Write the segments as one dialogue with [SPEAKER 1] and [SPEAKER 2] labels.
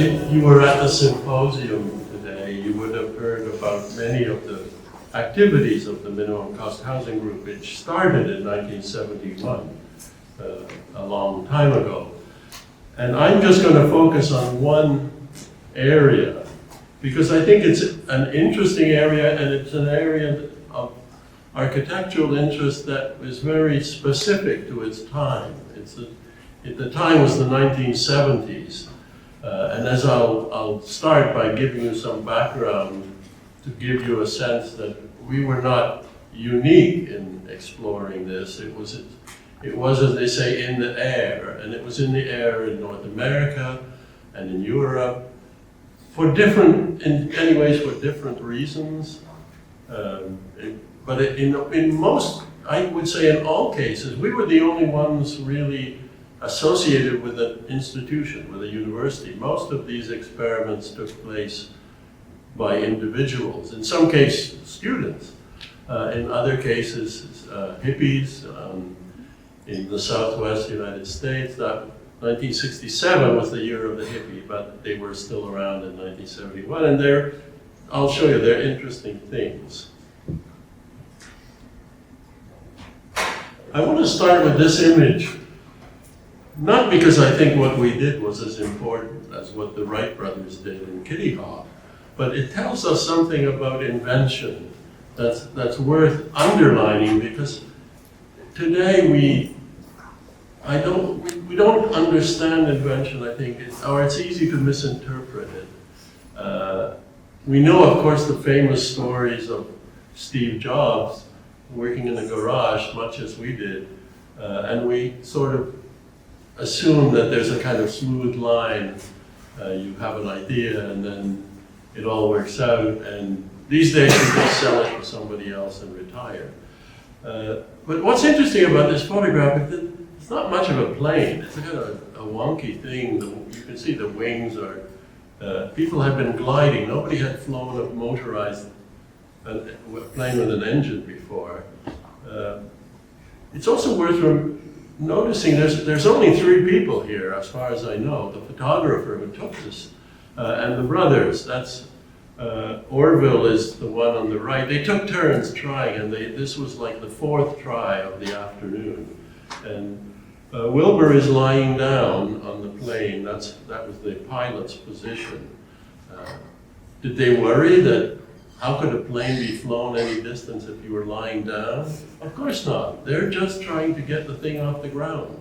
[SPEAKER 1] If you were at the symposium today, you would have heard about many of the activities of the minimum cost housing group, which started in 1971, a long time ago. And I'm just going to focus on one area, because I think it's an interesting area, and it's an area of architectural interest that is very specific to its time. The time was the 1970s. And as I'll start by giving you some background to give you a sense that we were not unique in exploring this. It was, as they say, in the air, and it was in the air in North America and in Europe in many ways for different reasons. But in most, I would say in all cases, we were the only ones really associated with an institution, with a university. Most of these experiments took place by individuals, in some cases students, in other cases hippies in the Southwest United States. That 1967 was the year of the hippie, but they were still around in 1971, and I'll show you, they're interesting things. I want to start with this image. Not because I think what we did was as important as what the Wright brothers did in Kitty Hawk, but it tells us something about invention that's worth underlining, because today we don't understand invention, I think, or it's easy to misinterpret it. We know, of course, the famous stories of Steve Jobs working in a garage, much as we did, and we sort of assume that there's a kind of smooth line. You have an idea and then it all works out, and these days you just sell it to somebody else and retire. But what's interesting about this photograph is that it's not much of a plane. It's kind of a wonky thing. You can see the wings are, people had been gliding. Nobody had flown a motorized plane with an engine before. It's also worth noticing there's only 3 people here, as far as I know. The photographer who took this, and the brothers. That's Orville is the one on the right. They took turns trying, and this was like the 4th try of the afternoon. And Wilbur is lying down on the plane. That was the pilot's position. Did they worry that how could a plane be flown any distance if you were lying down? Of course not. They're just trying to get the thing off the ground.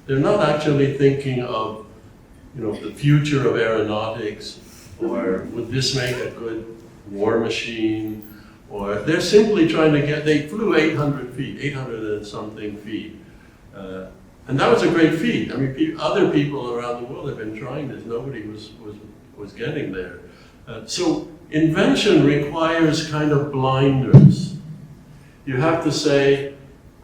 [SPEAKER 1] They're not actually thinking of, the future of aeronautics, or would this make a good war machine, or they're simply trying to they flew 800 feet, 800 and something feet. And that was a great feat. I mean, other people around the world have been trying this. Nobody was getting there. So invention requires kind of blinders. You have to say,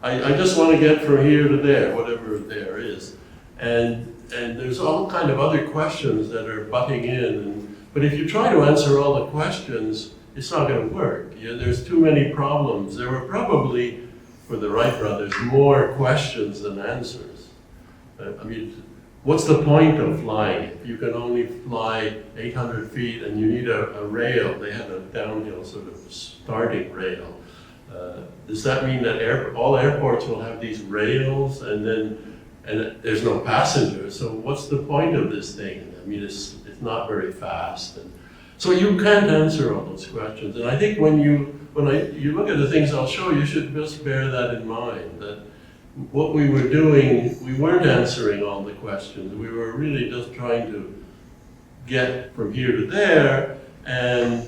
[SPEAKER 1] I just want to get from here to there, whatever there is. And there's all kind of other questions that are butting in. But if you try to answer all the questions, it's not going to work. There's too many problems. There were probably, for the Wright brothers, more questions than answers. I mean, what's the point of flying if you can only fly 800 feet and you need a rail? They had a downhill sort of starting rail. Does that mean that all airports will have these rails and there's no passengers? So what's the point of this thing? I mean, it's not very fast. And so you can't answer all those questions. And I think when you look at the things I'll show you, should just bear that in mind, that what we were doing, we weren't answering all the questions. We were really just trying to get from here to there, and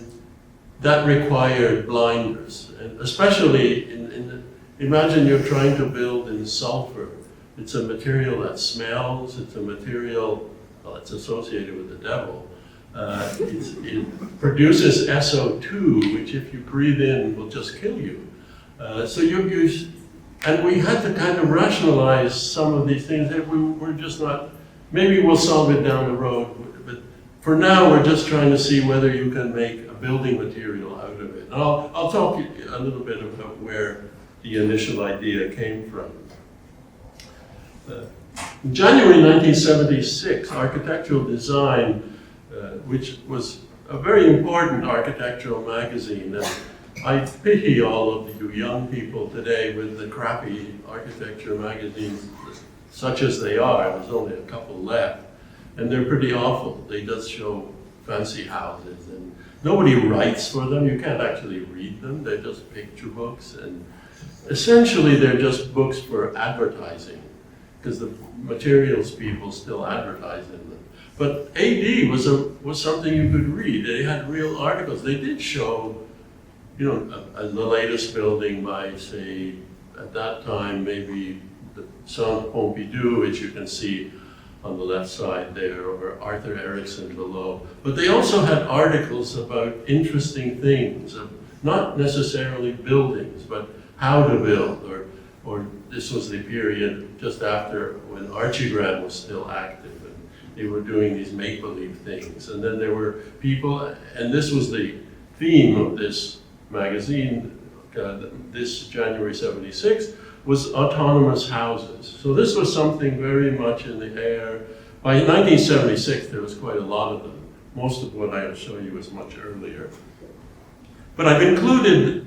[SPEAKER 1] that required blinders. And especially imagine you're trying to build in sulfur. It's a material that smells, it's a material, well, it's associated with the devil. It produces SO2, which if you breathe in will just kill you. And we had to kind of rationalize some of these things that we're just not, maybe we'll solve it down the road, but for now we're just trying to see whether you can make a building material out of it. And I'll talk a little bit about where the initial idea came from. In January 1976, architectural design which was a very important architectural magazine. And I pity all of you young people today with the crappy architecture magazines, such as they are. There's only a couple left, and they're pretty awful. They just show fancy houses, and nobody writes for them. You can't actually read them. They're just picture books, and essentially they're just books for advertising, because the materials people still advertise in them. But AD was something you could read. They had real articles. They did show, you know, the latest building by, say, at that time, maybe the Centre Pompidou, which you can see on the left side there, or Arthur Erickson below. But they also had articles about interesting things, not necessarily buildings, but how to build, or this was the period just after when Archigram was still active, and they were doing these make-believe things. And then there were people, and this was the theme of this magazine, this January '76, was autonomous houses. So this was something very much in the air. By 1976, there was quite a lot of them. Most of what I'll show you is much earlier. But I've included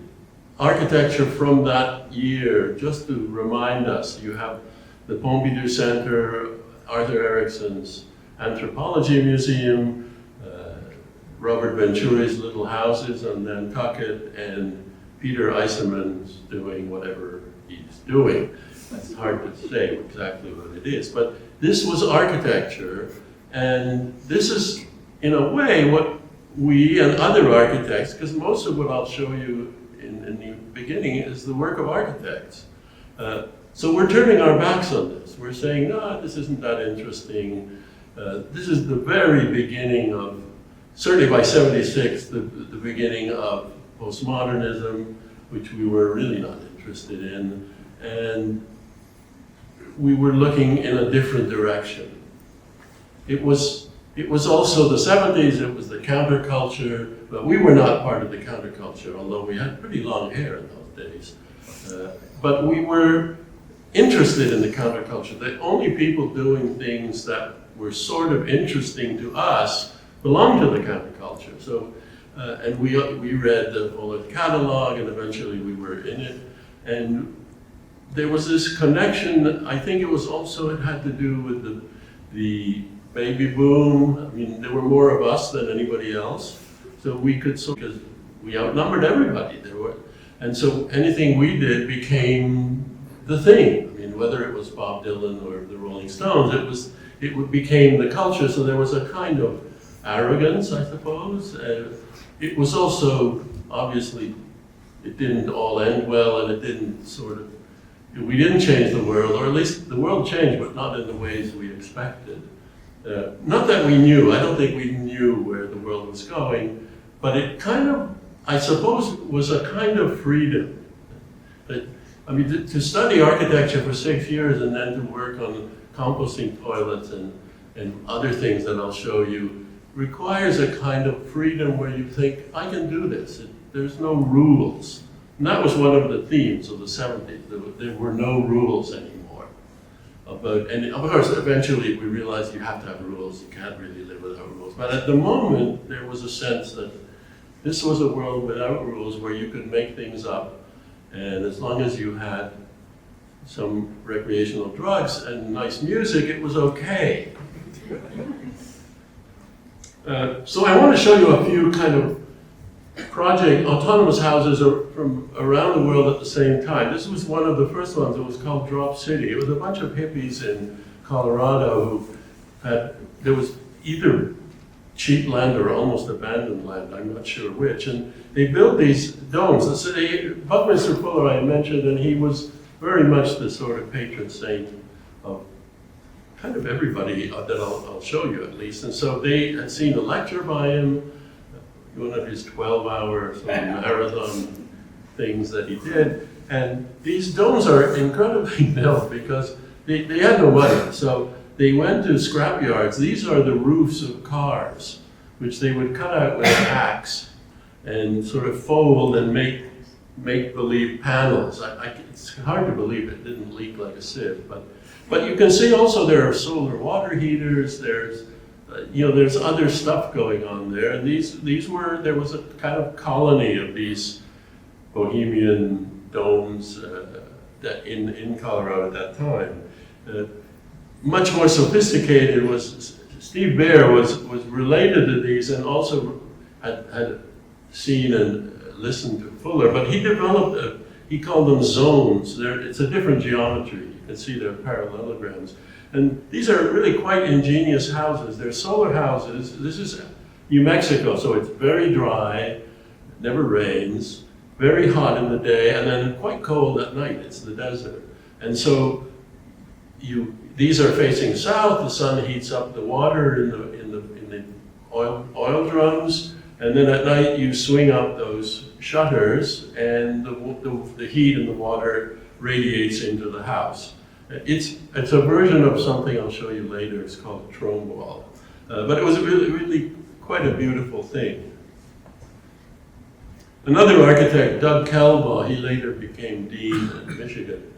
[SPEAKER 1] architecture from that year just to remind us. You have the Pompidou Center, Arthur Erickson's Anthropology Museum, Robert Venturi's Little Houses on Nantucket, and Peter Eisenman's doing whatever he's doing. It's hard to say exactly what it is, but this was architecture, and this is, in a way, what we and other architects, because most of what I'll show you in the beginning is the work of architects. So we're turning our backs on this. We're saying, no, this isn't that interesting. This is the very beginning of, certainly by '76, the beginning of postmodernism, which we were really not interested in, and we were looking in a different direction. It was also the '70s, it was the counterculture, but we were not part of the counterculture, although we had pretty long hair in those days. But we were interested in the counterculture. The only people doing things that were sort of interesting to us belonged to the counterculture. So, and we read the whole catalog, and eventually we were in it. And there was this connection. I think it was also, it had to do with the baby boom. I mean, there were more of us than anybody else. So we could, because we outnumbered everybody. And so anything we did became the thing. I mean, whether it was Bob Dylan or the Rolling Stones, it became the culture. So there was a kind of arrogance, I suppose. It was also, obviously, it didn't all end well, and it didn't we didn't change the world, or at least the world changed, but not in the ways we expected. Not that we knew, I don't think we knew where the world was going, but it kind of, I suppose, was a kind of freedom. I mean, to study architecture for 6 years and then to work on composting toilets and other things that I'll show you requires a kind of freedom where you think, I can do this. There's no rules. And that was one of the themes of the '70s. There were no rules anymore. And of course, eventually we realized you have to have rules. You can't really live without rules. But at the moment, there was a sense that this was a world without rules where you could make things up. And as long as you had some recreational drugs and nice music, it was okay. So I want to show you a few kind of autonomous houses from around the world at the same time. This was one of the first ones. It was called Drop City. It was a bunch of hippies in Colorado who there was either cheap land or almost abandoned land, I'm not sure which, and they built these domes. Buckminster Fuller I mentioned, and he was very much the sort of patron saint of kind of everybody that I'll show you at least. And so they had seen a lecture by him, one of his 12-hour sort of marathon things that he did. And these domes are incredibly built because they had no money. So they went to scrap yards. These are the roofs of cars, which they would cut out with an axe and sort of fold and make believe panels. It's hard to believe it didn't leak like a sieve, but you can see also there are solar water heaters. There's there's other stuff going on there, and there was a kind of colony of these Bohemian domes that in Colorado at that time. Much more sophisticated was Steve Baer was related to these and also had seen and listened to Fuller, but he developed he called them zones. It's a different geometry. You can see they're parallelograms. And these are really quite ingenious houses. They're solar houses. This is New Mexico, so it's very dry, never rains, very hot in the day, and then quite cold at night. It's the desert. And so these are facing south. The sun heats up the water in the oil drums, and then at night you swing up those shutters, and the heat in the water radiates into the house. It's a version of something I'll show you later. It's called a trombe wall. But it was really quite a beautiful thing. Another architect, Doug Kelbaugh, he later became dean in Michigan.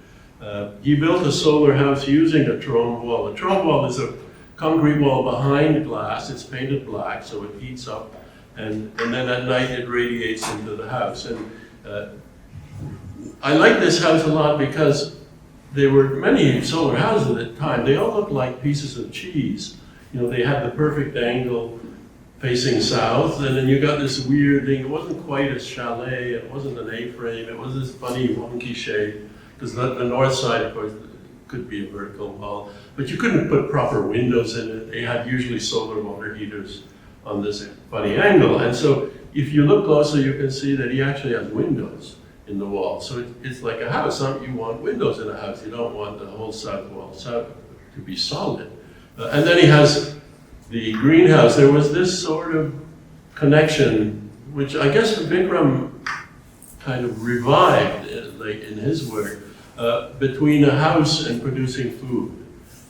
[SPEAKER 1] He built a solar house using a trombe wall. A trombe wall is a concrete wall behind glass. It's painted black, so it heats up, and then at night it radiates into the house. And I like this house a lot because there were many solar houses at the time. They all looked like pieces of cheese. They had the perfect angle facing south, and then you got this weird thing. It wasn't quite a chalet, it wasn't an A-frame, it was this funny wonky shape, because the north side, of course, could be a vertical wall, but you couldn't put proper windows in it. They had usually solar water heaters on this funny angle, and so if you look closer, you can see that he actually has windows in the wall. So it's like a house. You want windows in a house. You don't want the whole south wall to be solid. And then he has the greenhouse. There was this sort of connection, which I guess Vikram kind of revived in his work, between a house and producing food.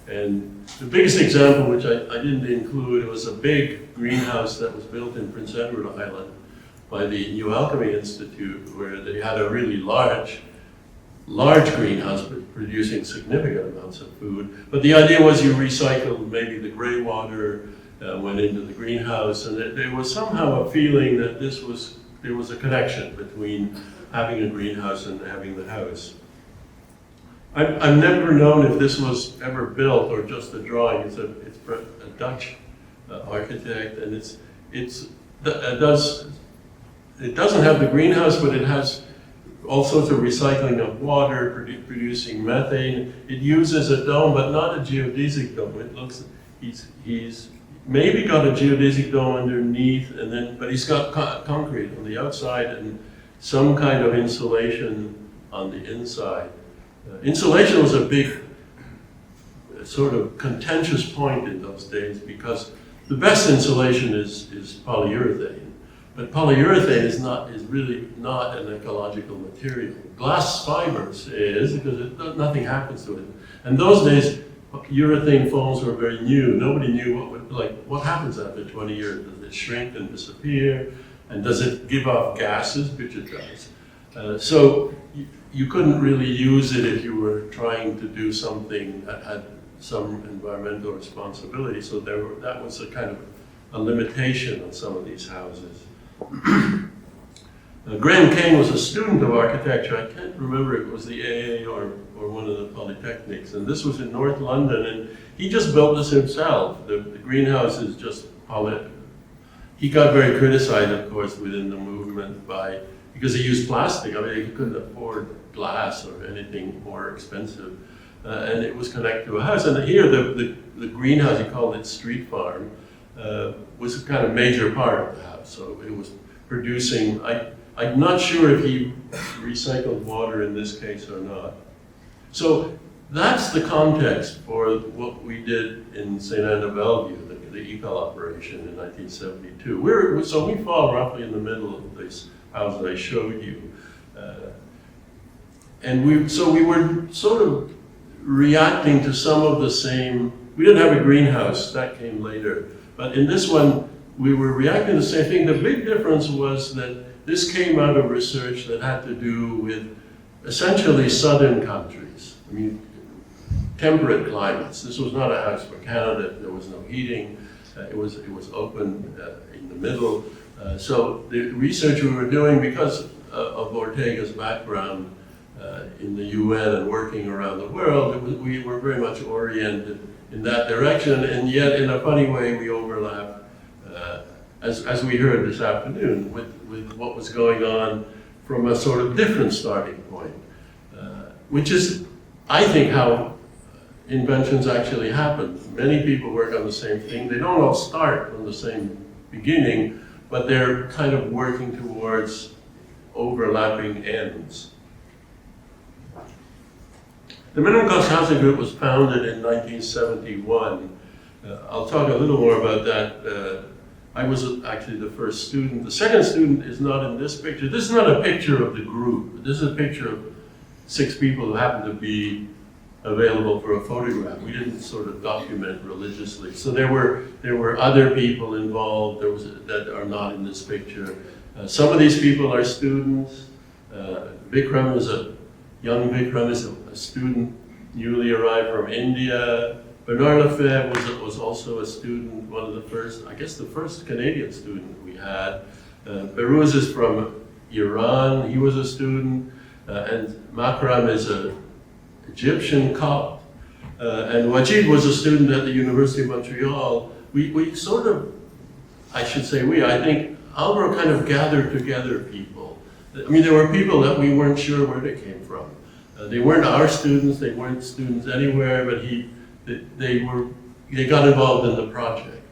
[SPEAKER 1] And the biggest example, which I didn't include, was a big greenhouse that was built in Prince Edward Island by the New Alchemy Institute, where they had a really large greenhouse producing significant amounts of food. But the idea was you recycled maybe the gray water, went into the greenhouse, and there was somehow a feeling that there was a connection between having a greenhouse and having the house. I've never known if this was ever built or just a drawing. It's a Dutch architect, and it doesn't have the greenhouse, but it has all sorts of recycling of water, producing methane. It uses a dome, but not a geodesic dome. It looks, he's maybe got a geodesic dome underneath, but he's got concrete on the outside and some kind of insulation on the inside. Insulation was a big sort of contentious point in those days, because the best insulation is polyurethane. But polyurethane is really not an ecological material. Glass fibers is, because nothing happens to it. And those days, urethane foams were very new. Nobody knew what happens after 20 years. Does it shrink and disappear? And does it give off gases, which it does? So you couldn't really use it if you were trying to do something that had some environmental responsibility. So that was a kind of a limitation on some of these houses. Graham Kane was a student of architecture. I can't remember if it was the AA or one of the polytechnics, and this was in North London, and he just built this himself. The greenhouse is just he got very criticized, of course, within the movement because he used plastic. I mean, he couldn't afford glass or anything more expensive, and it was connected to a house. And here, the greenhouse, he called it Street Farm, was a kind of major part of the house. So it was producing, I'm not sure if he recycled water in this case or not. So that's the context for what we did in St. Anne Bellevue, the EPEL operation in 1972. So we fall roughly in the middle of this house that I showed you. And we were sort of reacting to some of the same, we didn't have a greenhouse, that came later. But in this one, we were reacting to the same thing. The big difference was that this came out of research that had to do with essentially southern countries. I mean, temperate climates. This was not a house for Canada. There was no heating. It was open in the middle. So the research we were doing, because of Ortega's background in the UN and working around the world, we were very much oriented in that direction, and yet in a funny way we overlap, as we heard this afternoon, with what was going on from a sort of different starting point, which is, I think, how inventions actually happen. Many people work on the same thing. They don't all start from the same beginning, but they're kind of working towards overlapping ends. The Minimum Cost Housing Group was founded in 1971. I'll talk a little more about that. I was actually the first student. The second student is not in this picture. This is not a picture of the group. This is a picture of 6 people who happen to be available for a photograph. We didn't sort of document religiously. So there were other people involved that are not in this picture. Some of these people are students. Vikram is young Vikram is a student newly arrived from India. Bernard Lefebvre was also a student, one of the first, I guess the first Canadian student we had. Berouz is from Iran, he was a student. And Makram is an Egyptian Copt. And Wajid was a student at the University of Montreal. We sort of, I should say I think Albro kind of gathered together people. I mean, there were people that we weren't sure where they came from. They weren't our students, they weren't students anywhere, but they got involved in the project.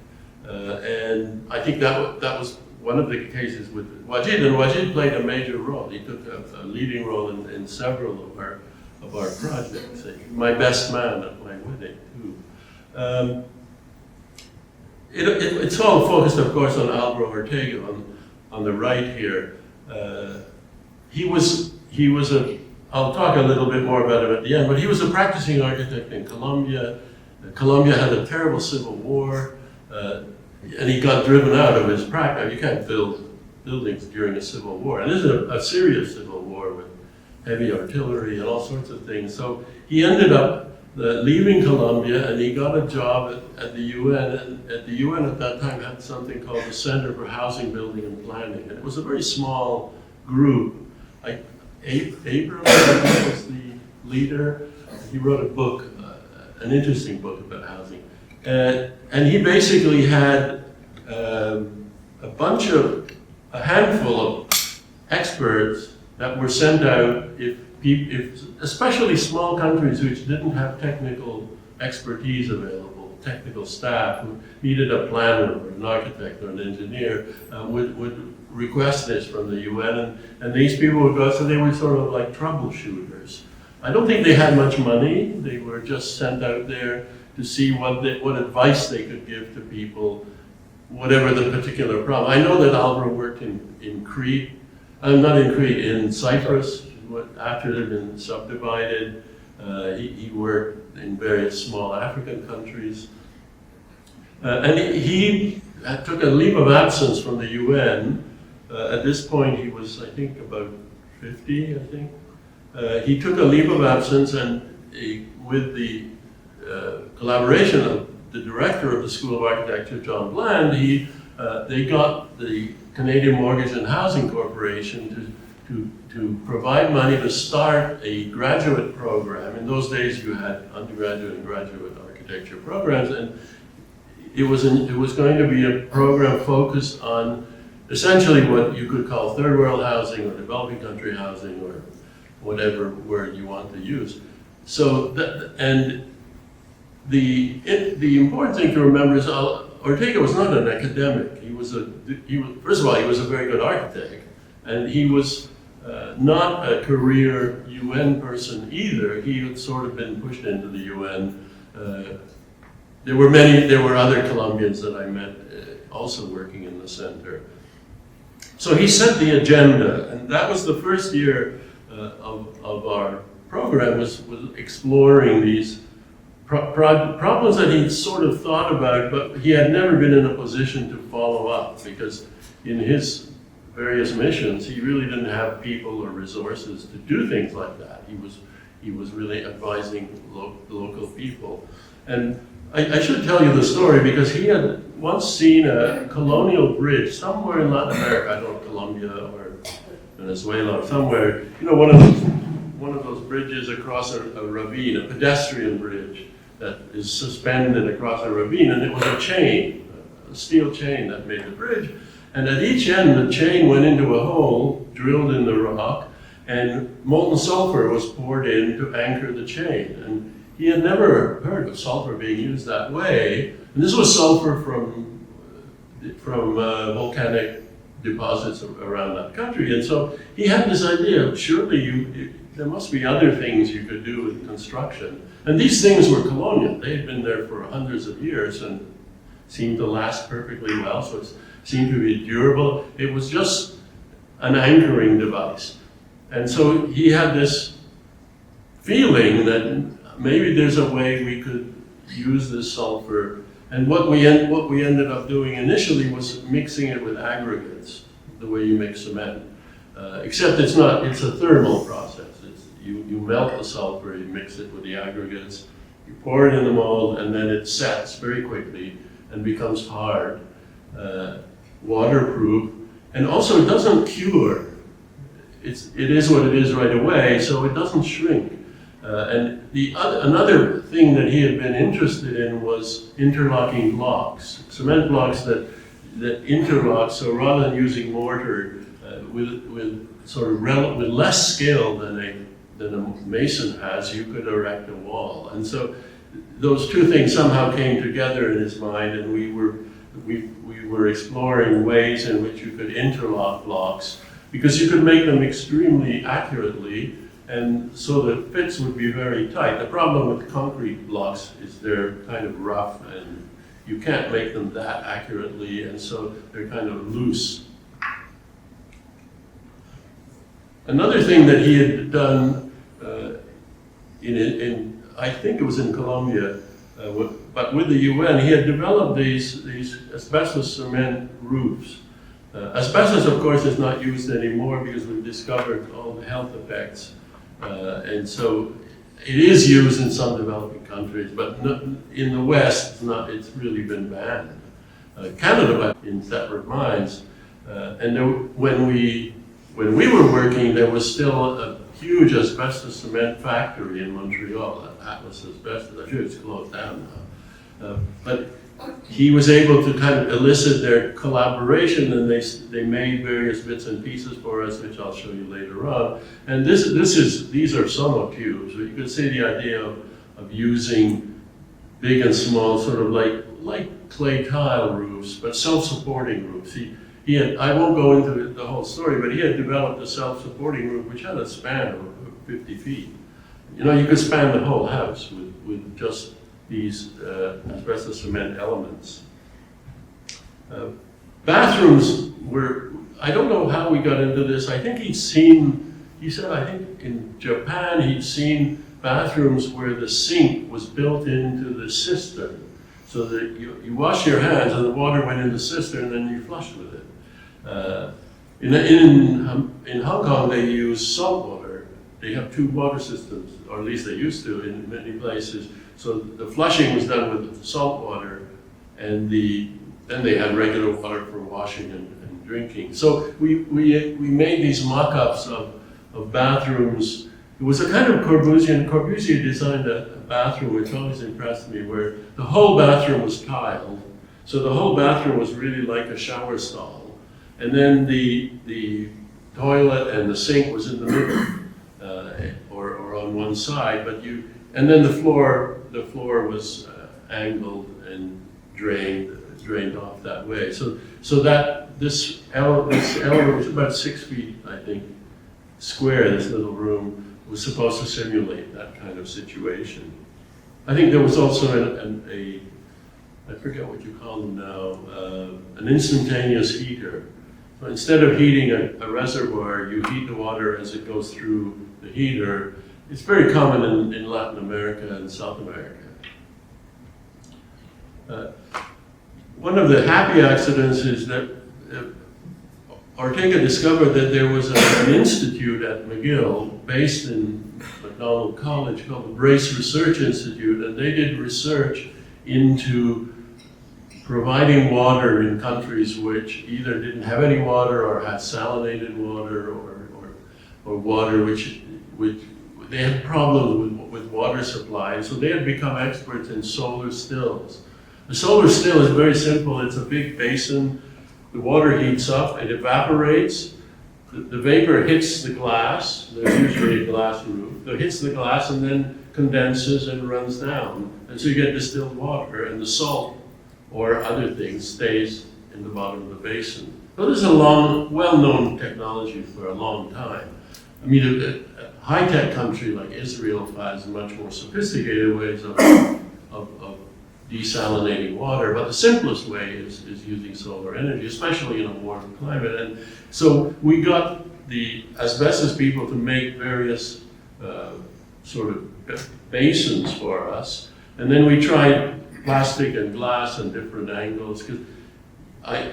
[SPEAKER 1] And I think that was one of the cases with Wajid, and Wajid played a major role. He took a leading role in several of our projects. My best man at my wedding, too. It's all focused, of course, on Álvaro Ortega on the right here. He was I'll talk a little bit more about him at the end, but he was a practicing architect in Colombia. Colombia had a terrible civil war, and he got driven out of his practice. You can't build buildings during a civil war. And this is a serious civil war with heavy artillery and all sorts of things. So he ended up leaving Colombia, and he got a job at the UN. And at the UN at that time had something called the Center for Housing, Building and Planning. And it was a very small group. Abram was the leader. He wrote a book, an interesting book about housing. And he basically had a handful of experts that were sent out if especially small countries which didn't have technical expertise available, technical staff who needed a planner or an architect or an engineer would request this from the UN, and these people would go, so they were sort of like troubleshooters. I don't think they had much money. They were just sent out there to see what advice they could give to people, whatever the particular problem. I know that Álvaro worked in Crete, not in Crete, in Cyprus, after it had been subdivided. He worked in various small African countries. And he took a leave of absence from the UN. At this point, he was, I think, about 50, I think. He took a leave of absence, and with the collaboration of the director of the School of Architecture, John Bland, they got the Canadian Mortgage and Housing Corporation to provide money to start a graduate program. In those days, you had undergraduate and graduate architecture programs, and it was going to be a program focused on essentially what you could call third world housing or developing country housing or whatever word you want to use. So, the important thing to remember is Ortega was not an academic. First of all, he was a very good architect, and he was not a career UN person either. He had sort of been pushed into the UN. There were other Colombians that I met also working in the center. So he set the agenda, and that was the first year of our program was exploring these problems that he'd sort of thought about, but he had never been in a position to follow up, because in his various missions, he really didn't have people or resources to do things like that. He was really advising local people. And I should tell you the story because he had once seen a colonial bridge somewhere in Latin America, I don't know, Colombia or Venezuela or somewhere, you know, one of those bridges across a ravine, a pedestrian bridge that is suspended across a ravine, and it was a chain, a steel chain that made the bridge. And at each end, the chain went into a hole drilled in the rock, and molten sulfur was poured in to anchor the chain. And he had never heard of sulfur being used that way. And this was sulfur from volcanic deposits around that country. And so he had this idea, surely there must be other things you could do with construction. And these things were colonial. They had been there for hundreds of years and seemed to last perfectly well, so it seemed to be durable. It was just an anchoring device. And so he had this feeling that maybe there's a way we could use this sulfur. And what we ended up doing initially was mixing it with aggregates, the way you mix cement. Except it's a thermal process. You melt the sulfur, you mix it with the aggregates, you pour it in the mold, and then it sets very quickly and becomes hard, waterproof, and also it doesn't cure. It is what it is right away, so it doesn't shrink. And another thing that he had been interested in was interlocking blocks, cement blocks that interlock. So rather than using mortar with less skill than a mason has, you could erect a wall. And so those two things somehow came together in his mind, and we were exploring ways in which you could interlock blocks, because you could make them extremely accurately, and so the fits would be very tight. The problem with concrete blocks is they're kind of rough, and you can't make them that accurately, and so they're kind of loose. Another thing that he had done I think it was in Colombia, but with the UN, he had developed these asbestos cement roofs. Asbestos, of course, is not used anymore because we've discovered all the health effects. And so it is used in some developing countries, but in the West, it's really been banned. Canada, in separate mines. When we were working, there was still a huge asbestos cement factory in Montreal, Atlas Asbestos. I'm sure it's closed down now. But he was able to kind of elicit their collaboration, and they made various bits and pieces for us, which I'll show you later on. And these are sonotubes. You could see the idea of using big and small, sort of like clay tile roofs, but self-supporting roofs. I won't go into the whole story, but he had developed a self-supporting roof which had a span of 50 feet. You know, you could span the whole house with just these asbestos cement elements. Bathrooms were, I don't know how we got into this. I think he said, I think in Japan he'd seen bathrooms where the sink was built into the cistern, so that you wash your hands and the water went in the cistern and then you flushed with it. In Hong Kong they use salt water. They have two water systems, or at least they used to in many places. So the flushing was done with salt water, and then they had regular water for washing and drinking. So we made these mock-ups of bathrooms. It was a kind of Corbusier. Corbusier designed a bathroom which always impressed me, where the whole bathroom was tiled. So the whole bathroom was really like a shower stall. And then the toilet and the sink was in the middle, or on one side. And then the floor was angled and drained off that way. So that this element was about 6 feet, I think, square. This little room was supposed to simulate that kind of situation. I think there was also I forget what you call them now, an instantaneous heater. So instead of heating a reservoir, you heat the water as it goes through the heater. It's very common in Latin America and South America. One of the happy accidents is that Ortega discovered that there was an institute at McGill based in McDonald College called the Brace Research Institute, and they did research into providing water in countries which either didn't have any water or had salinated water or water which they had problems with water supply. So they had become experts in solar stills. The solar still is very simple. It's a big basin. The water heats up, it evaporates. The vapor hits the glass. There's usually a glass roof. It hits the glass and then condenses and runs down. And so you get distilled water, and the salt or other things stays in the bottom of the basin. So this is a well-known technology for a long time. I mean, a high-tech country like Israel has much more sophisticated ways of desalinating water, but the simplest way is using solar energy, especially in a warm climate. And so we got the asbestos people to make various sort of basins for us, and then we tried plastic and glass and different angles, because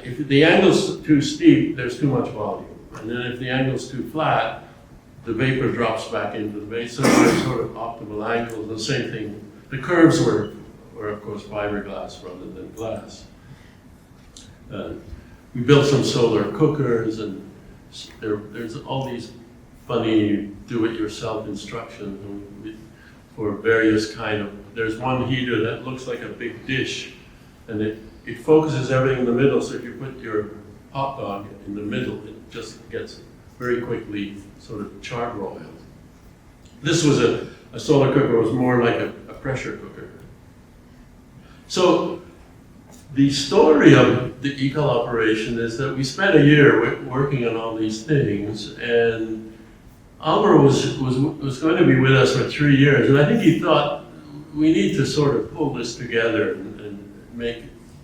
[SPEAKER 1] if the angle's too steep, there's too much volume, and then if the angle's too flat, the vapor drops back into the basin. So there's sort of optimal angles. The same thing, the curves were of course fiberglass rather than glass. We built some solar cookers, and there's all these funny do-it-yourself instructions for various kind of. There's one heater that looks like a big dish, and it focuses everything in the middle. So if you put your hot dog in the middle, it just gets very quickly sort of charbroiled. This was a solar cooker. Was more like a pressure cooker. So the story of the ECOL operation is that we spent a year working on all these things, and Alvaro was going to be with us for 3 years, and I think he thought we need to sort of pull this together and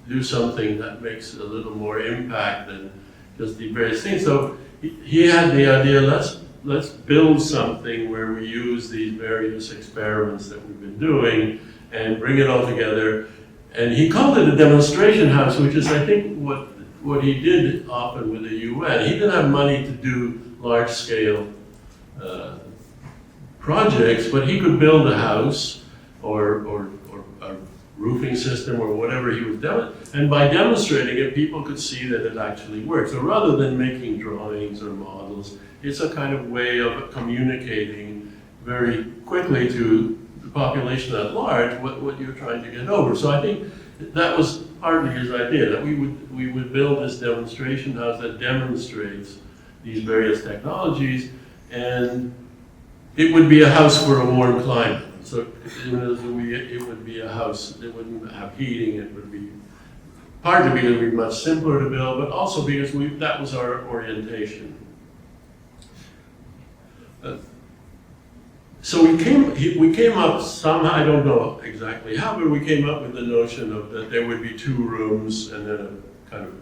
[SPEAKER 1] do something that makes a little more impact than just the various things. So he had the idea, let's build something where we use these various experiments that we've been doing and bring it all together. And he called it a demonstration house, which is, I think, what he did often with the UN. He didn't have money to do large-scale projects, but he could build a house or a roofing system or whatever he was doing. And by demonstrating it, people could see that it actually worked. So rather than making drawings or models, it's a kind of way of communicating very quickly to the population at large what you're trying to get over. So I think that was partly his idea, that we would build this demonstration house that demonstrates these various technologies, and it would be a house for a warm climate. So it would be a house, it wouldn't have heating, it would be partly because it would be much simpler to build, but also because that was our orientation. So we came up somehow, I don't know exactly how, but we came up with the notion of that there would be 2 rooms and then a kind of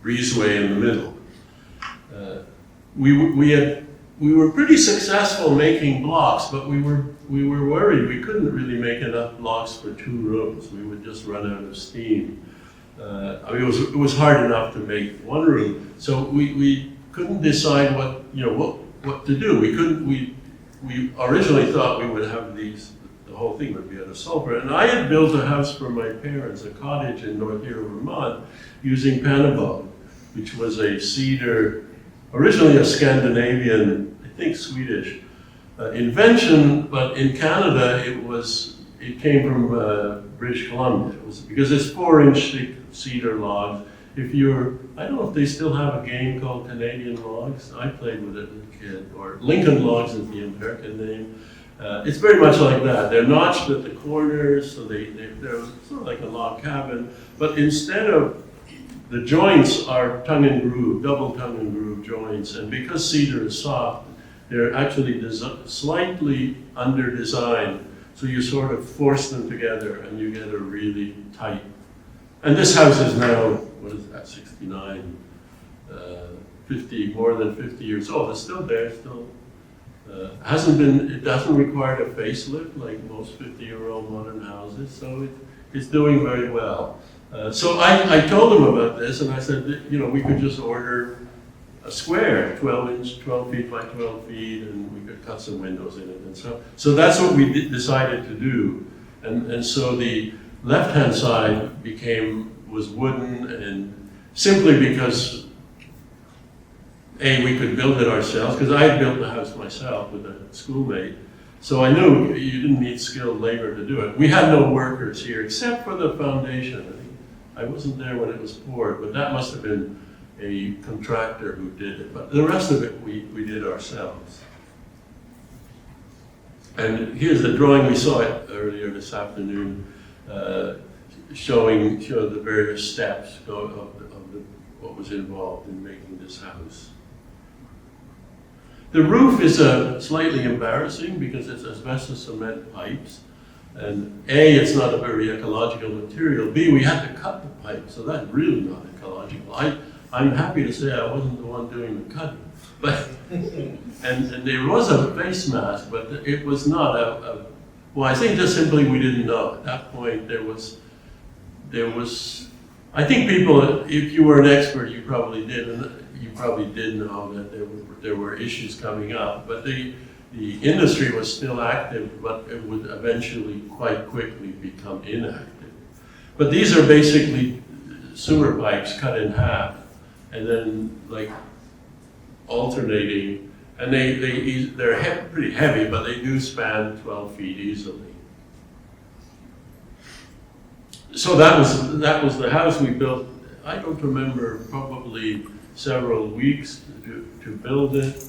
[SPEAKER 1] breezeway in the middle. We were pretty successful making blocks, but we were worried we couldn't really make enough blocks for 2 rooms. We would just run out of steam. I mean, it was hard enough to make 1 room, so we couldn't decide what to do. We originally thought we would have the whole thing would be out of sulfur. And I had built a house for my parents, a cottage in North Hero, Vermont, using panabog, which was a cedar, originally a Scandinavian, I think Swedish, invention, but in Canada it came from British Columbia. Because it's 4-inch thick cedar logs. I don't know if they still have a game called Canadian Logs. I played with it as a kid, or Lincoln Logs is the American name. It's very much like that. They're notched at the corners, so they're sort of like a log cabin, but instead of the joints are tongue and groove, double tongue and groove joints, and because cedar is soft, they're actually slightly under-designed, so you sort of force them together and you get a really tight. And this house is now, what is that, 69, 50, more than 50 years old. It's still there, it doesn't require a facelift like most 50-year-old modern houses, so it's doing very well. So I told him about this, and I said that, we could just order a square, 12 feet by 12 feet, and we could cut some windows in it. And so that's what we decided to do. And so the left-hand side was wooden, and simply because we could build it ourselves, because I had built the house myself with a schoolmate. So I knew you didn't need skilled labor to do it. We had no workers here except for the foundation. I wasn't there when it was poured, but that must have been a contractor who did it. But the rest of it we did ourselves. And here's the drawing, we saw it earlier this afternoon, showing the various steps of what was involved in making this house. The roof is slightly embarrassing because it's asbestos cement pipes. And A, it's not a very ecological material. B, we had to cut the pipe, so that's really not ecological. I'm happy to say I wasn't the one doing the cutting. But, and there was a face mask, but it was not well, I think just simply we didn't know. At that point, there was, I think people, if you were an expert, you probably did know that there were issues coming up, but the industry was still active, but it would eventually quite quickly become inactive. But these are basically sewer pipes cut in half, and then like alternating, and they're pretty heavy, but they do span 12 feet easily. So that was the house we built. I don't remember, probably several weeks to build it.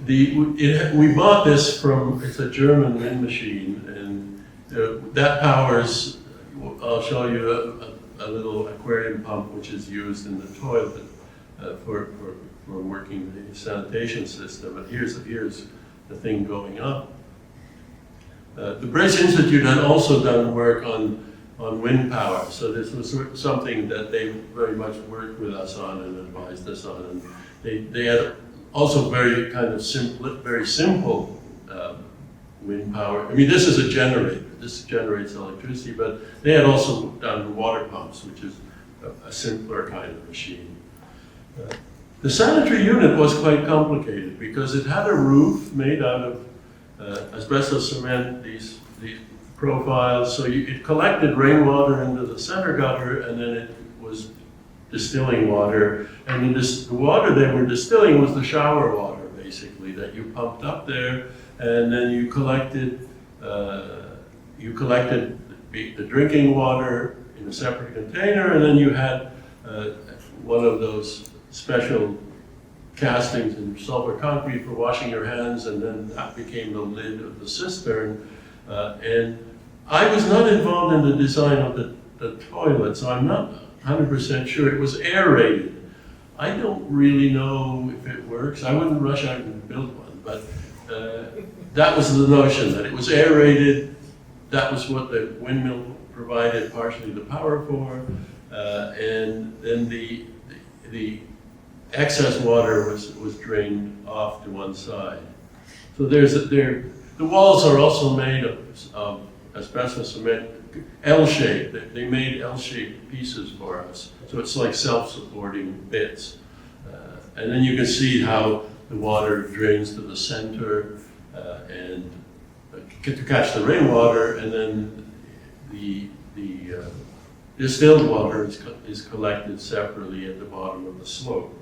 [SPEAKER 1] We bought this from, it's a German wind machine, and that powers, I'll show you a little aquarium pump which is used in the toilet for working the sanitation system. And here's the thing going up. The Brace Institute had also done work on wind power, so this was something that they very much worked with us on and advised us on. And they had also very kind of very simple wind power. I mean, this is a generator. This generates electricity, but they had also done water pumps, which is a simpler kind of machine. The sanitary unit was quite complicated because it had a roof made out of asbestos cement, these profiles, so it collected rainwater into the center gutter, and then it was distilling water. And the water they were distilling was the shower water, basically, that you pumped up there, and then you collected the drinking water in a separate container, and then you had one of those special castings in sulfur concrete for washing your hands, and then that became the lid of the cistern. And I was not involved in the design of the toilet, so I'm not 100% sure. It was aerated. I don't really know if it works. I wouldn't rush out and build one, but that was the notion, that it was aerated. That was what the windmill provided partially the power for, and then the excess water was drained off to one side. So the walls are also made of asbestos cement, L-shaped. They made L-shaped pieces for us. So it's like self-supporting bits. And then you can see how the water drains to the center and to catch the rainwater, and then the distilled water is collected separately at the bottom of the slope.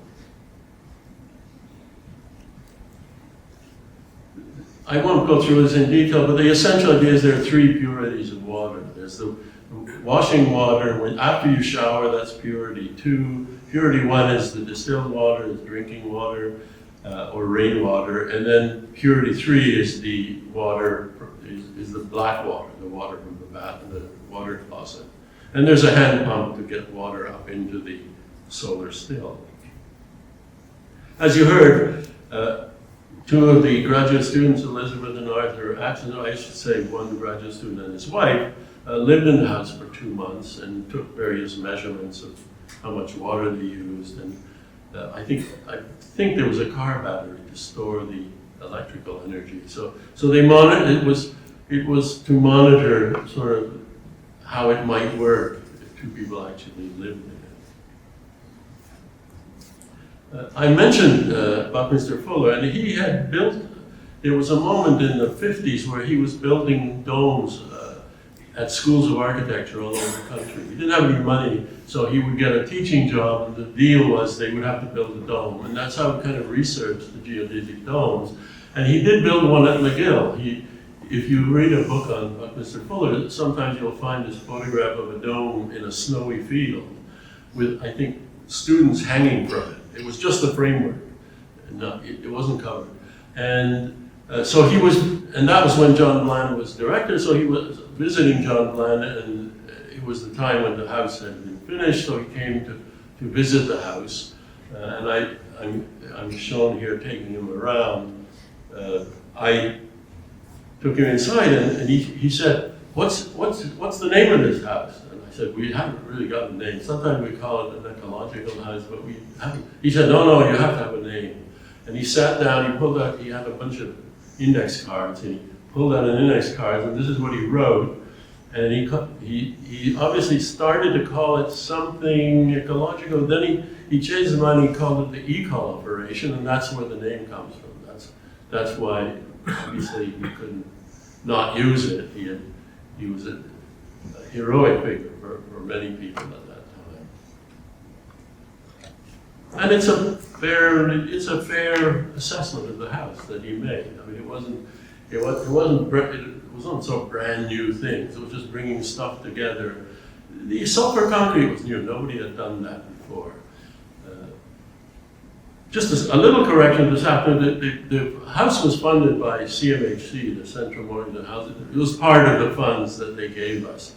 [SPEAKER 1] I won't go through this in detail, but the essential idea is there are three purities of water. There's the washing water, after you shower, that's purity 2. Purity 1 is the distilled water, is drinking water or rainwater, and then purity 3 is the water, is the black water, the water from the bath and the water closet. And there's a hand pump to get water up into the solar still. As you heard, two of the graduate students, Elizabeth and Arthur, actually, I should say one graduate student and his wife, lived in the house for 2 months and took various measurements of how much water they used. And I think there was a car battery to store the electrical energy. So they monitored, it was to monitor sort of how it might work if two people actually lived in it. I mentioned Buckminster Fuller, and he had built there was a moment in the 50s where he was building domes at schools of architecture all over the country. He didn't have any money, so he would get a teaching job, and the deal was they would have to build a dome. And that's how he kind of researched the geodesic domes. And he did build one at McGill. If you read a book on Mr. Fuller, sometimes you'll find this photograph of a dome in a snowy field with, I think, students hanging from it. It was just the framework. It wasn't covered. And so he was, and that was when John Bland was director, so he was visiting John Bland, and it was the time when the house had been finished, so he came to visit the house. And I'm shown here taking him around. I took him inside, and he said, what's the name of this house? And I said, we haven't really got a name. Sometimes we call it an ecological house, but we haven't. He said, no, you have to have a name. And he sat down, he had a bunch of index cards, and he pulled out an index card, and this is what he wrote. And he obviously started to call it something ecological. Then he changed his mind, he called it the ecol operation, and that's where the name comes from. That's why, obviously, he couldn't not use it. He was a heroic figure for many people at that time. And it's a fair assessment of the house that he made. I mean, it wasn't so brand new things. It was just bringing stuff together. The sulfur concrete was new. Nobody had done that before. Just a little correction just happened. The house was funded by CMHC, the Central Mortgage Housing. It was part of the funds that they gave us.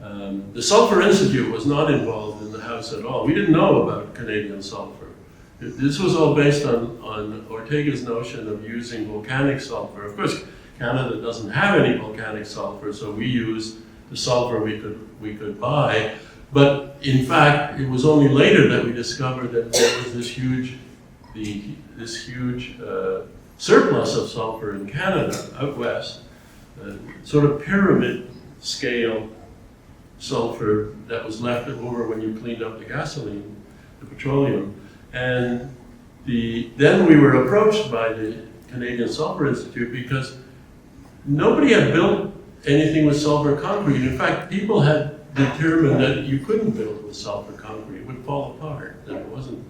[SPEAKER 1] The Sulfur Institute was not involved in the house at all. We didn't know about Canadian sulfur. This was all based on Ortega's notion of using volcanic sulfur. Of course, Canada doesn't have any volcanic sulfur, so we used the sulfur we could buy. But in fact, it was only later that we discovered that there was this huge surplus of sulfur in Canada out west, sort of pyramid scale sulfur that was left over when you cleaned up the gasoline, the petroleum. And then we were approached by the Canadian Sulfur Institute because nobody had built anything with sulfur concrete. In fact, people had determined that you couldn't build with sulfur concrete; it would fall apart. That it wasn't.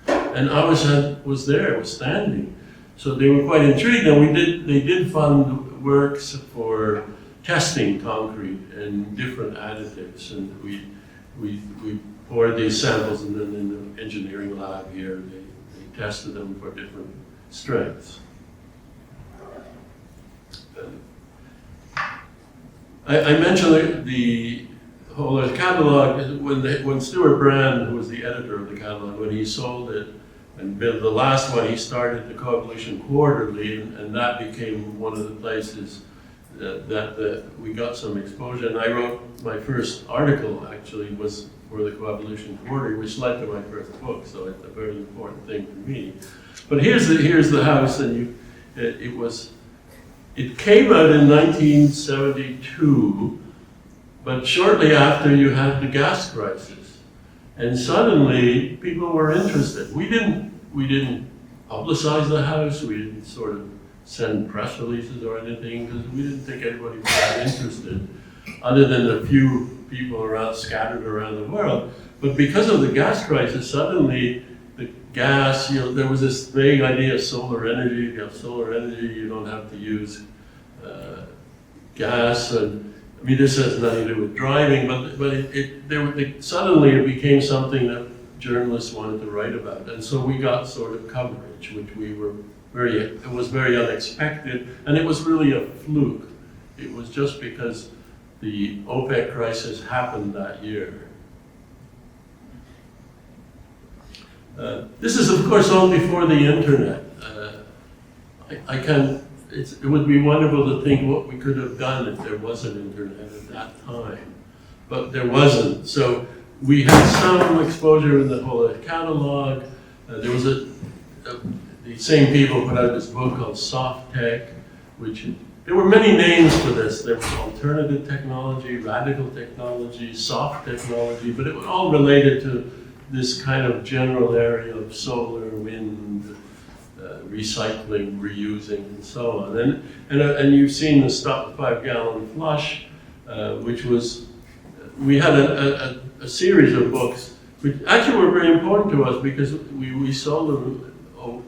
[SPEAKER 1] And ours was there, it was standing. So they were quite intrigued, and they did fund works for testing concrete and different additives, and we poured these samples, and then in the engineering lab here, they tested them for different strengths. I mentioned the whole catalog. When Stuart Brand, who was the editor of the catalog, when he sold it and built the last one, he started the Coevolution Quarterly, and that became one of the places that we got some exposure. And I wrote my first article, actually, was for the Coevolution Quarterly, which led to my first book, so it's a very important thing for me. But here's the house, and it came out in 1972, but shortly after you had the gas crisis, and suddenly people were interested. We didn't publicize the house. We didn't sort of send press releases or anything because we didn't think anybody was that interested, other than a few people scattered around the world. But because of the gas crisis, suddenly the gas, there was this vague idea of solar energy. If you have solar energy, you don't have to use gas. And I mean, this has nothing to do with driving, but suddenly it became something that journalists wanted to write about. And so we got sort of coverage, which it was very unexpected, and it was really a fluke. It was just because the OPEC crisis happened that year. This is, of course, all before the internet. It would be wonderful to think what we could have done if there was an internet at that time, but there wasn't. So we had some exposure in the whole catalog. There was the same people put out this book called Soft Tech, which there were many names for this. There was alternative technology, radical technology, soft technology, but it was all related to this kind of general area of solar, wind, recycling, reusing, and so on. And you've seen the Stop 5-Gallon Flush, which was, we had a series of books which actually were very important to us because we sold them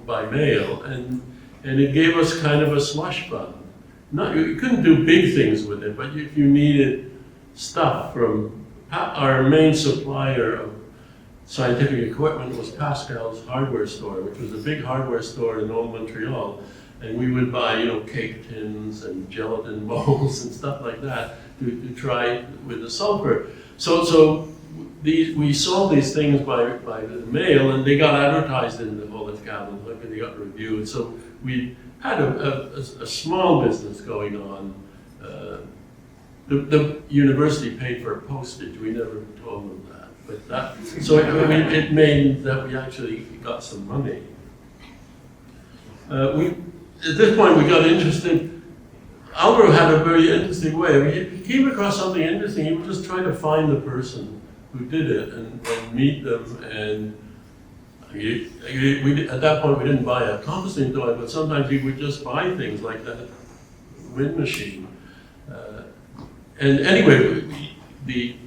[SPEAKER 1] by mail, and it gave us kind of a slush fund. You couldn't do big things with it, but if you needed stuff from our main supplier of scientific equipment was Pascal's hardware store, which was a big hardware store in Old Montreal, and we would buy, cake tins and gelatin bowls and stuff like that to try with the sulfur. So we sold these things by the mail, and they got advertised in the Holy Cabin, and they got reviewed. So we had a small business going on. The university paid for postage. We never told them that. But it made that we actually got some money. At this point, we got interested. Alvaro had a very interesting way. If he came across something interesting, he would just try to find the person who did it and meet them. And at that point, we didn't buy a composting toy, but sometimes he would just buy things like that wind machine. And anyway, the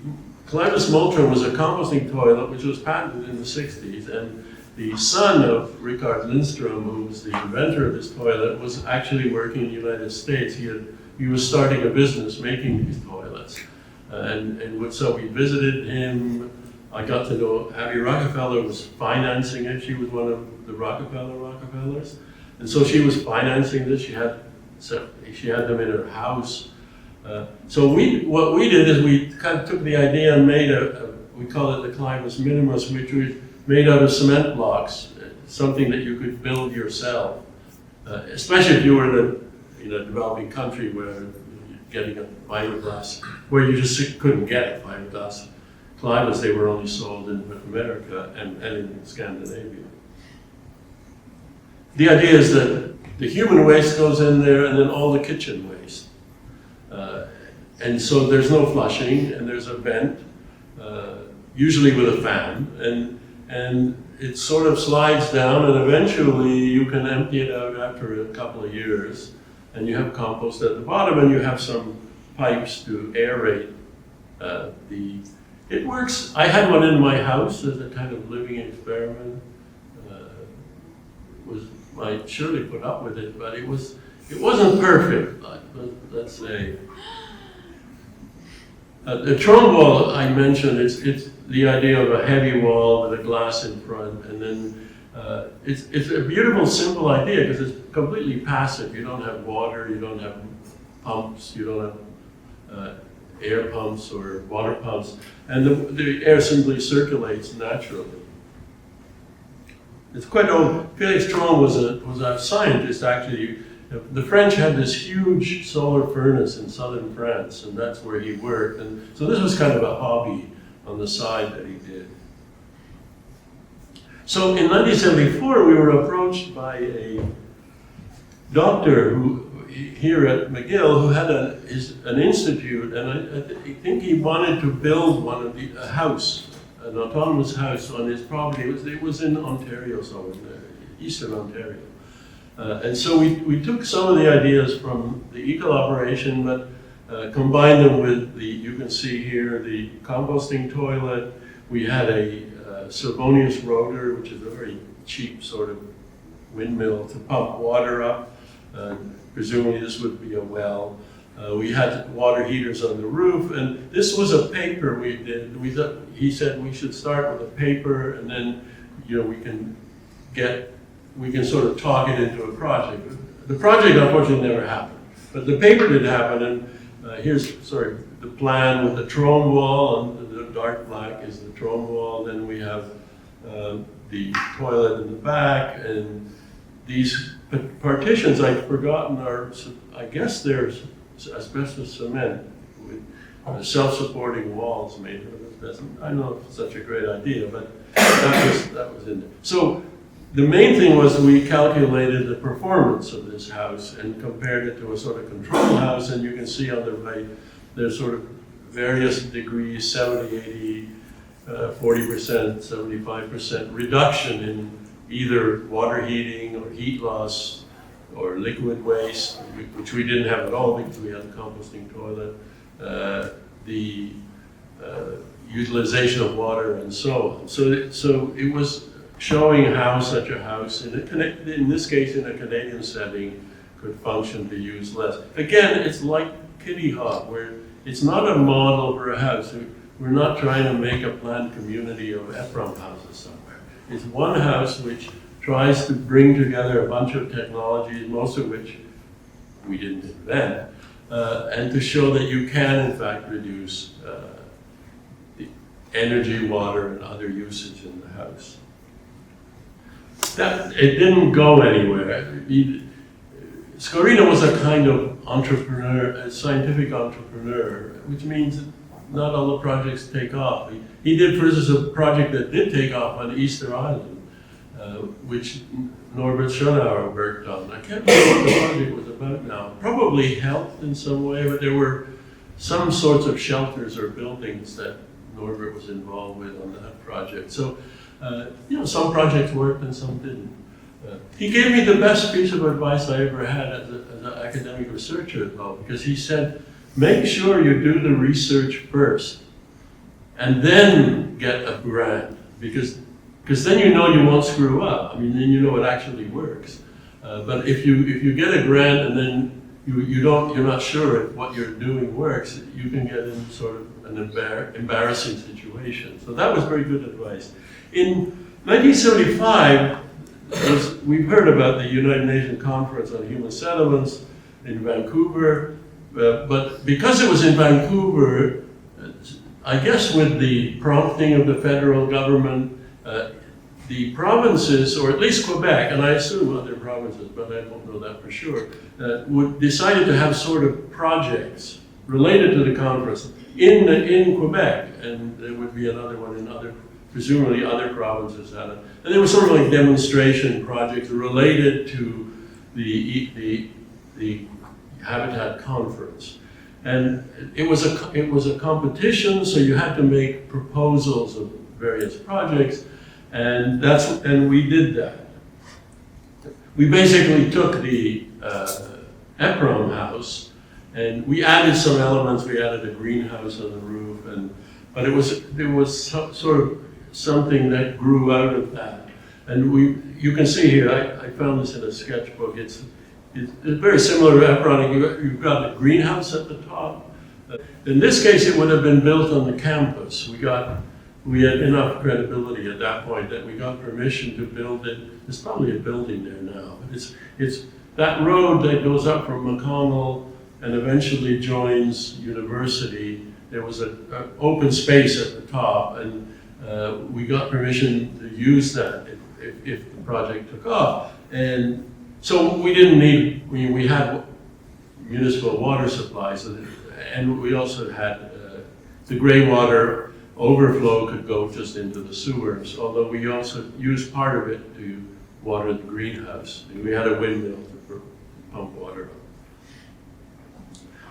[SPEAKER 1] Clivus Multrum was a composting toilet which was patented in the 60s, and the son of Richard Lindstrom, who was the inventor of this toilet, was actually working in the United States. He was starting a business making these toilets. So we visited him. I got to know Abby Rockefeller was financing it. She was one of the Rockefellers. And so she was financing this. She had them in her house. So what we did is we kind of took the idea and made we call it the Clivus Minimus, which was made out of cement blocks, something that you could build yourself, especially if you were in a developing country where you're getting a fiberglass, where you just couldn't get a fiberglass Clivus. They were only sold in North America and in Scandinavia. The idea is that the human waste goes in there and then all the kitchen waste. And so there's no flushing, and there's a vent, usually with a fan, and it sort of slides down, and eventually you can empty it out after a couple of years, and you have compost at the bottom, and you have some pipes to aerate it works. I had one in my house as a kind of living experiment. I surely put up with it, but it wasn't perfect, let's say. The Tron wall I mentioned, it's the idea of a heavy wall with a glass in front, and then it's a beautiful, simple idea because it's completely passive. You don't have water, you don't have pumps, you don't have air pumps or water pumps, and the air simply circulates naturally. It's quite old. Félix Tron was a scientist, actually. The French had this huge solar furnace in southern France, and that's where he worked. And so this was kind of a hobby on the side that he did. So in 1974, we were approached by a doctor here at McGill who had an institute, and I think he wanted to build a house, an autonomous house on his property. It was in Ontario, so in eastern Ontario. And so we took some of the ideas from the eco-operation, but combined them with you can see here, the composting toilet. We had a Sylvonius rotor, which is a very cheap sort of windmill to pump water up. Presumably this would be a well. We had water heaters on the roof, and this was a paper we did. He said we should start with a paper, and then we can sort of talk it into a project. The project unfortunately never happened, but the paper did happen, and here's the plan with the Tron wall, and the dark black is the Tron wall. Then we have the toilet in the back, and these partitions I've forgotten I guess they're asbestos cement with self-supporting walls made of asbestos. I don't know if it's such a great idea, but that was in there. So the main thing was we calculated the performance of this house and compared it to a sort of control house, and you can see on the right there's sort of various degrees, 70, 80, 40%, 75% reduction either water heating or heat loss or liquid waste, which we didn't have at all because we had a composting toilet, the utilization of water and so on. So it was showing how such a house, in this case in a Canadian setting, could function to use less. Again, it's like Kitty Hawk, where it's not a model for a house. We're not trying to make a planned community of EPROM houses somewhere. It's one house which tries to bring together a bunch of technologies, most of which we didn't invent, and to show that you can, in fact, reduce the energy, water, and other usage in the house. It didn't go anywhere. Scorino was a kind of entrepreneur, a scientific entrepreneur, which means not all the projects take off. He did, for instance, a project that did take off on Easter Island, which Norbert Schonauer worked on. I can't remember what the project was about now. Probably health in some way, but there were some sorts of shelters or buildings that Norbert was involved with on that project. So, some projects worked and some didn't. He gave me the best piece of advice I ever had as an academic researcher, though, because he said, make sure you do the research first and then get a grant, because then you know you won't screw up. I mean, then you know it actually works. But if you get a grant and then you're not sure if what you're doing works, you can get in sort of an embarrassing situation. So that was very good advice. In 1975, we've heard about the United Nations Conference on Human Settlements in Vancouver, but because it was in Vancouver, I guess with the prompting of the federal government, the provinces, or at least Quebec, and I assume other provinces, but I don't know that for sure, decided to have sort of projects related to the conference in Quebec, and there would be another one in presumably other provinces had it. And they were sort of like demonstration projects related to the Habitat Conference. And it was a competition, so you had to make proposals of various projects, and we did that. We basically took the EPROM house, and we added some elements. We added a greenhouse on the roof, but there was sort of something that grew out of that. And you can see here, I found this in a sketchbook. It's very similar to EPROM. You've got a greenhouse at the top. In this case, it would have been built on the campus. We had enough credibility at that point that we got permission to build it. There's probably a building there now. But it's that road that goes up from McConnell and eventually joins University. There was an open space at the top, and we got permission to use that if the project took off. And so we didn't need, we had municipal water supplies, and we also had the gray water overflow could go just into the sewers, although we also used part of it to water the greenhouse. And we had a windmill to pump water up.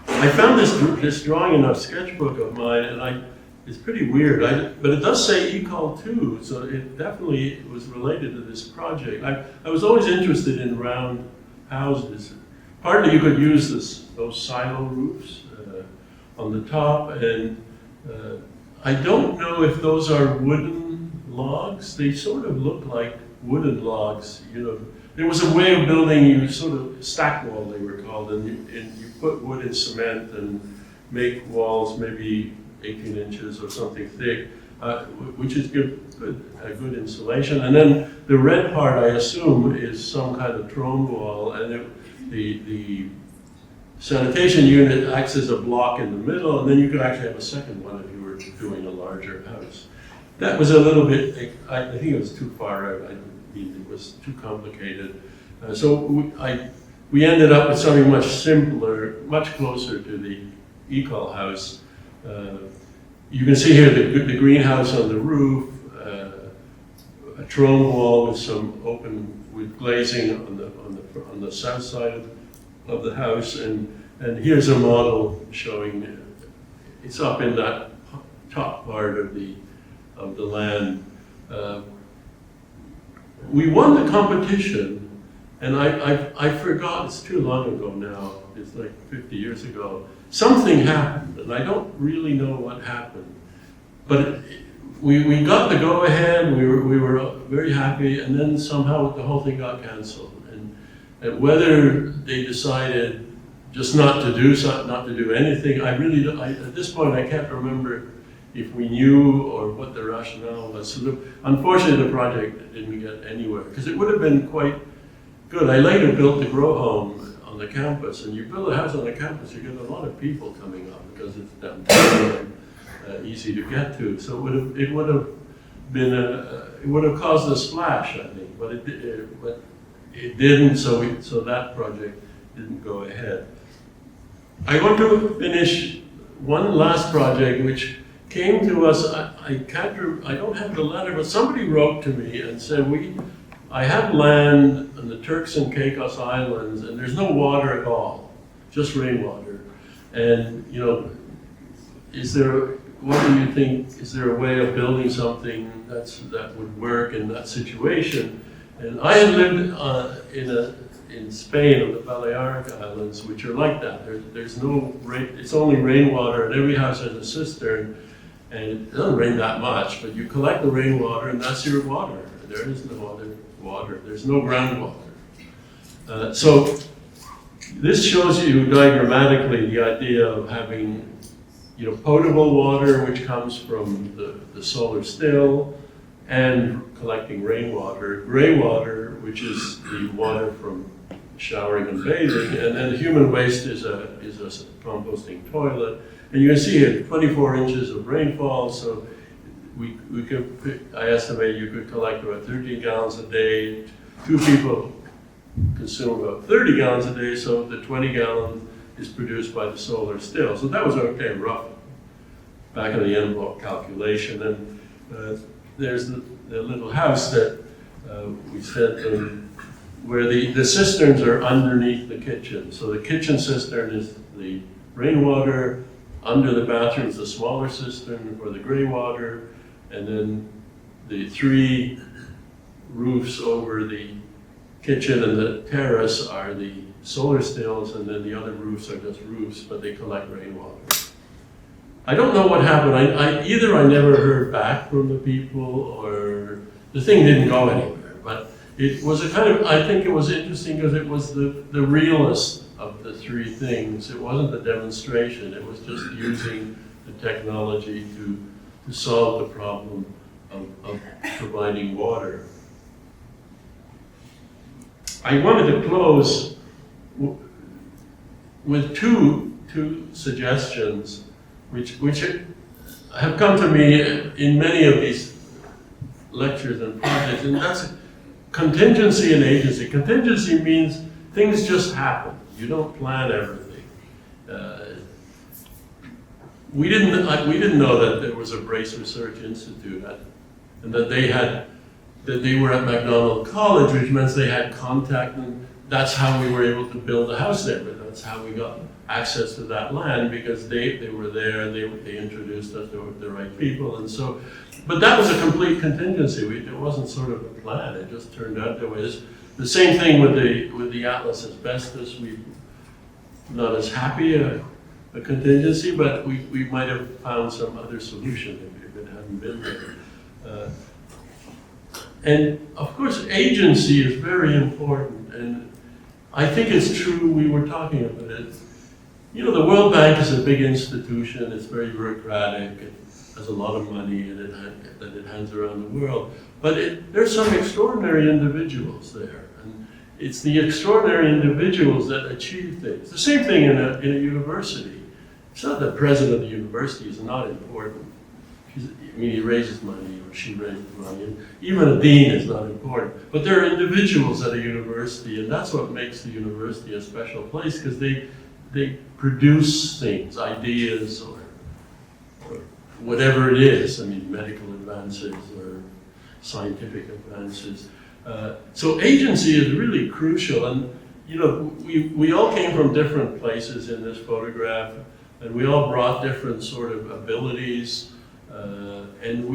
[SPEAKER 1] I found this drawing in a sketchbook of mine, and it's pretty weird, but it does say ECOL 2, so it definitely was related to this project. I was always interested in round houses. Partly you could use those silo roofs on the top, and I don't know if those are wooden logs. They sort of look like wooden logs. There was a way of building, you sort of stack wall, they were called, and you put wood in cement and make walls maybe 18 inches or something thick, which is good insulation. And then the red part, I assume, is some kind of trone wall, and the sanitation unit acts as a block in the middle, and then you could actually have a second one if you were doing a larger house. That was a little bit, I think it was too far out. I mean, it was too complicated. So we ended up with something much simpler, much closer to the ECOL house. You can see here the greenhouse on the roof, a trone wall with some with glazing on the south side of the house, and here's a model showing it's up in that top part of the land. we won the competition, and I forgot, it's too long ago now, it's like 50 years ago. Something happened, and I don't really know what happened. But we got the go-ahead, we were very happy, and then somehow the whole thing got canceled. And whether they decided just not to do anything, at this point I can't remember if we knew or what the rationale was. So unfortunately the project didn't get anywhere, because it would have been quite good. I later built the grow home on the campus, and you build a house on the campus, you get a lot of people coming up because it's downtown and easy to get to. So it would have caused a splash, I think, but it didn't. So that project didn't go ahead. I want to finish one last project which came to us. I don't have the letter, but somebody wrote to me and said, I have land on the Turks and Caicos Islands, and there's no water at all, just rainwater. And what do you think? Is there a way of building something that would work in that situation? And I had lived in Spain on the Balearic Islands, which are like that. There's no rain, it's only rainwater, and every house has a cistern, and it doesn't rain that much, but you collect the rainwater, and that's your water. There is no other water. There's no groundwater. So this shows you diagrammatically the idea of having, potable water, which comes from the solar still, and collecting rainwater, gray water, which is the water from showering and bathing, and then human waste is a composting toilet. And you can see here 24 inches of rainfall, so I estimate you could collect about 13 gallons a day. 2 people consume about 30 gallons a day, so the 20 gallons is produced by the solar still. So that was okay, rough, back of the envelope calculation. And there's the little house that we said where the cisterns are underneath the kitchen. So the kitchen cistern is the rainwater, under the bathroom is the smaller cistern for the gray water, and then the 3 roofs over the kitchen and the terrace are the solar stills, and then the other roofs are just roofs, but they collect rainwater. I don't know what happened. Either I never heard back from the people, or the thing didn't go anywhere. But it was I think it was interesting because it was the realest of the 3 things. It wasn't the demonstration. It was just using the technology to solve the problem of providing water. I wanted to close with two suggestions which have come to me in many of these lectures and projects, and that's contingency and agency. Contingency means things just happen. You don't plan everything. We didn't know that there was a Brace Research Institute and that they were at McDonald College, which means they had contact, and that's how we were able to build a house there. But that's how we got access to that land, because they were there, they introduced us to the right people, and so. But that was a complete contingency. It wasn't sort of a plan. It just turned out that way. It's the same thing with the Atlas asbestos. We're not as happy a contingency, but we might have found some other solution if it hadn't been there. And of course, agency is very important, and I think it's true. We were talking about it. The World Bank is a big institution. It's very bureaucratic. It has a lot of money that it hands around the world. But there's some extraordinary individuals there, and it's the extraordinary individuals that achieve things. The same thing in a university. It's not the president of the university is not important. He raises money, or she raises money, and even a dean is not important. But there are individuals at a university, and that's what makes the university a special place, because they produce things, ideas, or whatever it is. Medical advances or scientific advances. So agency is really crucial, and we all came from different places in this photograph, and we all brought different sort of abilities. And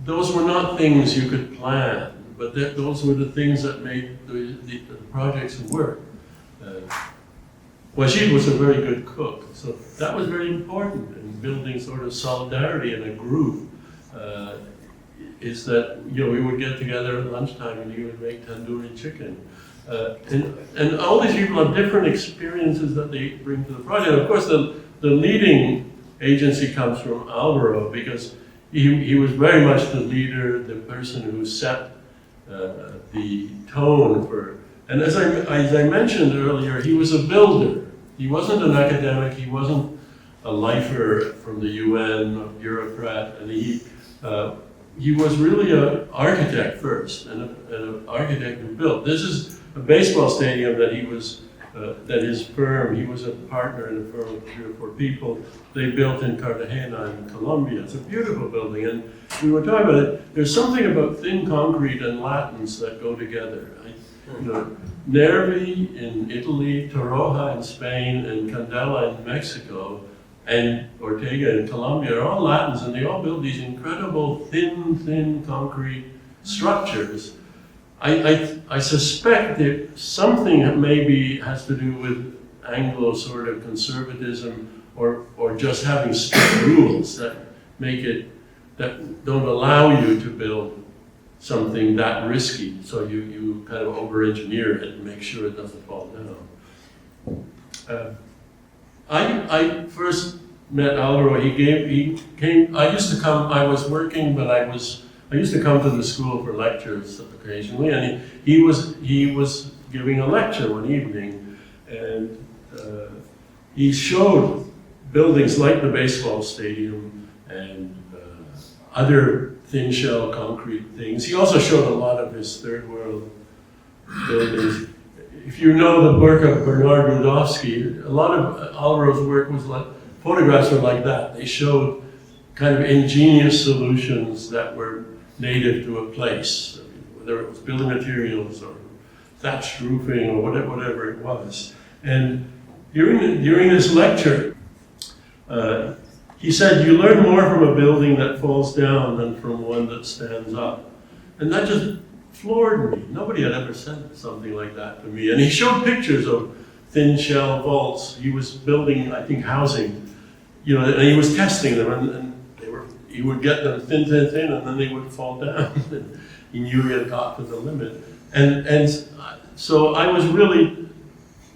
[SPEAKER 2] those were not things you could plan, but those were the things that made the projects work. Wajid was a very good cook, so that was very important in building sort of solidarity in a group. Is that, you know, we would get together at lunchtime and he would make tandoori chicken. And all these people have different experiences that they bring to the project. Of course, the leading agency comes from Alvaro, because he was very much the leader, the person who set the tone for, and as I mentioned earlier, he was a builder. He wasn't an academic, he wasn't a lifer from the UN, a bureaucrat, and he was really an architect first, and an architect who built. This is a baseball stadium that he was, that his firm, he was a partner in a firm of 3 or 4 people, they built in Cartagena in Colombia. It's a beautiful building, and we were talking about it. There's something about thin concrete and latins that go together. You know, Nervi in Italy, Torroja in Spain, and Candela in Mexico, and Ortega in Colombia are all Latins, and they all build these incredible thin concrete structures. I suspect that something maybe has to do with Anglo sort of conservatism, or just having strict rules that make it, that don't allow you to build something that risky, so you kind of over-engineer it and make sure it doesn't fall down. I first met Alvaro. He came. I used to come. I was working, but I used to come to the school for lectures occasionally, and he was giving a lecture one evening, and he showed buildings like the baseball stadium and other thin shell concrete things. He also showed a lot of his third world buildings. If you know the work of Bernard Rudofsky, a lot of Alvaro's work was like, photographs were like that. They showed kind of ingenious solutions that were native to a place, whether it was building materials or thatched roofing or whatever it was. And during this lecture, he said, you learn more from a building that falls down than from one that stands up. And that just floored me. Nobody had ever said something like that to me. And he showed pictures of thin shell vaults. He was building, I think, housing, you know, and he was testing them, and he would get them thin, and then they would fall down. And he knew he had got to the limit. And so I was really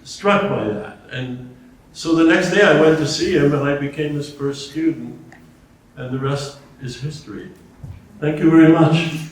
[SPEAKER 2] struck by that. And so the next day I went to see him, and I became his first student, and the rest is history. Thank you very much.